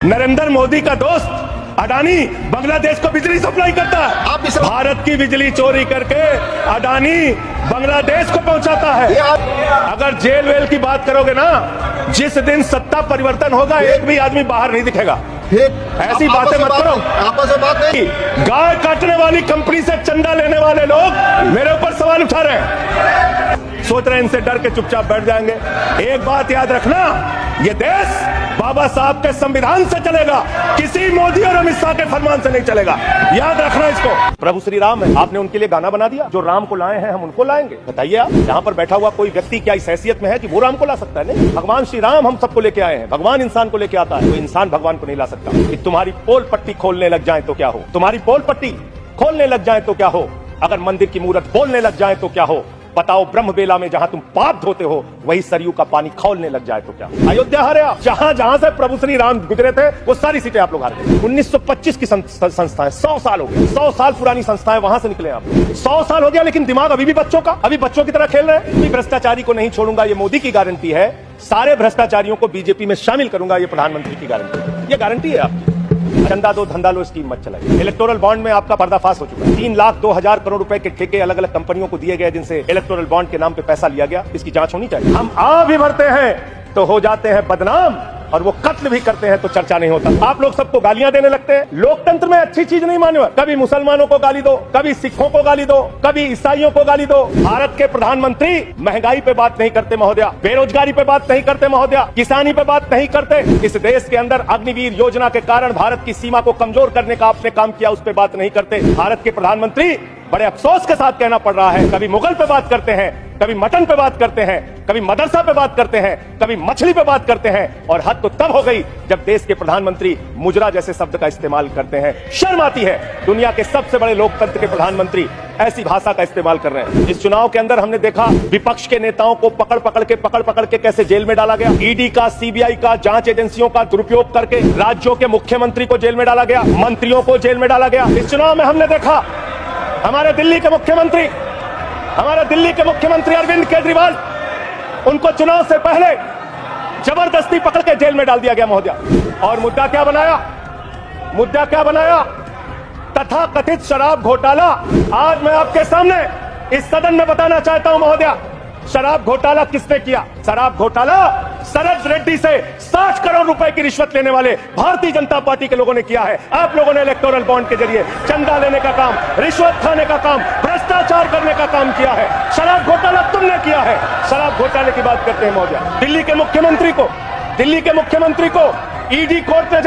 नरेंद्र मोदी का दोस्त अडानी बांग्लादेश को बिजली सप्लाई करता है। भारत की बिजली चोरी करके अडानी बांग्लादेश को पहुंचाता है। अगर जेल वेल की बात करोगे ना, जिस दिन सत्ता परिवर्तन होगा एक भी आदमी बाहर नहीं दिखेगा। ऐसी बातें मत करो। आपस में बात नहीं। गाय काटने वाली कंपनी से चंदा लेने वाले लोग मेरे ऊपर सवाल उठा रहे हैं, सोच रहे हैं इनसे डर के चुपचाप बैठ जाएंगे। एक बात याद रखना, ये देश बाबा साहब के संविधान से चलेगा, किसी मोदी और अमित शाह के फरमान से नहीं चलेगा। याद रखना इसको। प्रभु श्री राम है, आपने उनके लिए गाना बना दिया। जो राम को लाए हैं हम उनको लाएंगे। बताइए आप, यहाँ पर बैठा हुआ कोई व्यक्ति क्या इस हैसियत में है कि वो राम को ला सकता है? नहीं, भगवान श्री राम हम सबको लेके आए हैं। भगवान इंसान को लेके आता है, कोई इंसान भगवान को नहीं ला सकता। कि तुम्हारी पोल पट्टी खोलने लग जाए तो क्या हो, तुम्हारी पोल पट्टी खोलने लग जाए तो क्या हो, अगर मंदिर की मूर्त बोलने लग जाए तो क्या हो, बताओ ब्रह्म बेला में जहां तुम पाप धोते हो वही सरयू का पानी खौलने लग जाए तो क्या। अयोध्या हारे आप, जहां जहां से प्रभु श्री राम गुजरे थे वो सारी सीटें आप लोग हार गए। 1925 की संस्थाएं 100 साल हो गए, 100 साल पुरानी संस्थाएं, वहां से निकले आप। 100 साल हो गया लेकिन दिमाग अभी भी बच्चों का, अभी बच्चों की तरह खेल रहे हैं। भ्रष्टाचारी को नहीं छोड़ूंगा, ये मोदी की गारंटी है। सारे भ्रष्टाचारियों को बीजेपी में शामिल करूंगा, ये प्रधानमंत्री की गारंटी है। ये गारंटी है आपकी। चंदा दो धंधा लो स्कीम मत चलाइए। इलेक्टोरल बॉन्ड में आपका पर्दाफाश हो चुका है। 3,02,000 करोड़ रुपए के ठेके अलग अलग कंपनियों को दिए गए, जिनसे इलेक्टोरल बॉन्ड के नाम पे पैसा लिया गया। इसकी जांच होनी चाहिए। हम आ भी भरते हैं तो हो जाते हैं बदनाम, और वो कत्ल भी करते हैं तो चर्चा नहीं होता। आप लोग सबको गालियां देने लगते हैं। लोकतंत्र में अच्छी चीज नहीं माने। कभी मुसलमानों को गाली दो, कभी सिखों को गाली दो, कभी ईसाइयों को गाली दो। भारत के प्रधानमंत्री महंगाई पे बात नहीं करते महोदया, बेरोजगारी पे बात नहीं करते महोदया, किसानी पे बात नहीं करते। इस देश के अंदर अग्निवीर योजना के कारण भारत की सीमा को कमजोर करने का आपने काम किया, उस पर बात नहीं करते। भारत के प्रधानमंत्री बड़े अफसोस के साथ कहना पड़ रहा है, कभी मुगल पे बात करते हैं, कभी मटन पे बात करते हैं, कभी मदरसा पे बात करते हैं, कभी मछली पे बात करते हैं, और हद तो तब हो गई जब देश के प्रधानमंत्री मुजरा जैसे शब्द का इस्तेमाल करते हैं। शर्म आती है। दुनिया के सबसे बड़े लोकतंत्र के प्रधानमंत्री ऐसी भाषा का इस्तेमाल कर रहे हैं। इस चुनाव के अंदर हमने देखा विपक्ष के नेताओं को पकड़ पकड़ के कैसे जेल में डाला गया। ईडी का, सीबीआई का, जांच एजेंसियों का दुरुपयोग करके राज्यों के मुख्यमंत्री को जेल में डाला गया, मंत्रियों को जेल में डाला गया। इस चुनाव में हमने देखा हमारे दिल्ली के मुख्यमंत्री अरविंद केजरीवाल, उनको चुनाव से पहले जबरदस्ती पकड़ के जेल में डाल दिया गया महोदया। और मुद्दा क्या बनाया? तथाकथित शराब घोटाला। आज मैं आपके सामने इस सदन में बताना चाहता हूं महोदया, शराब घोटाला किसने किया? शराब घोटाला शरद रेड्डी से 60 करोड़ रुपए की रिश्वत लेने वाले भारतीय जनता पार्टी के लोगों ने किया है। आप लोगों ने इलेक्टोरल बॉन्ड के जरिए चंदा लेने का काम, रिश्वत खाने का काम, भ्रष्टाचार करने का काम किया है। शराब घोटाला तुमने किया है। शराब घोटाले की बात करते हैं महोदया। दिल्ली के मुख्यमंत्री को ईडी कोर्ट ने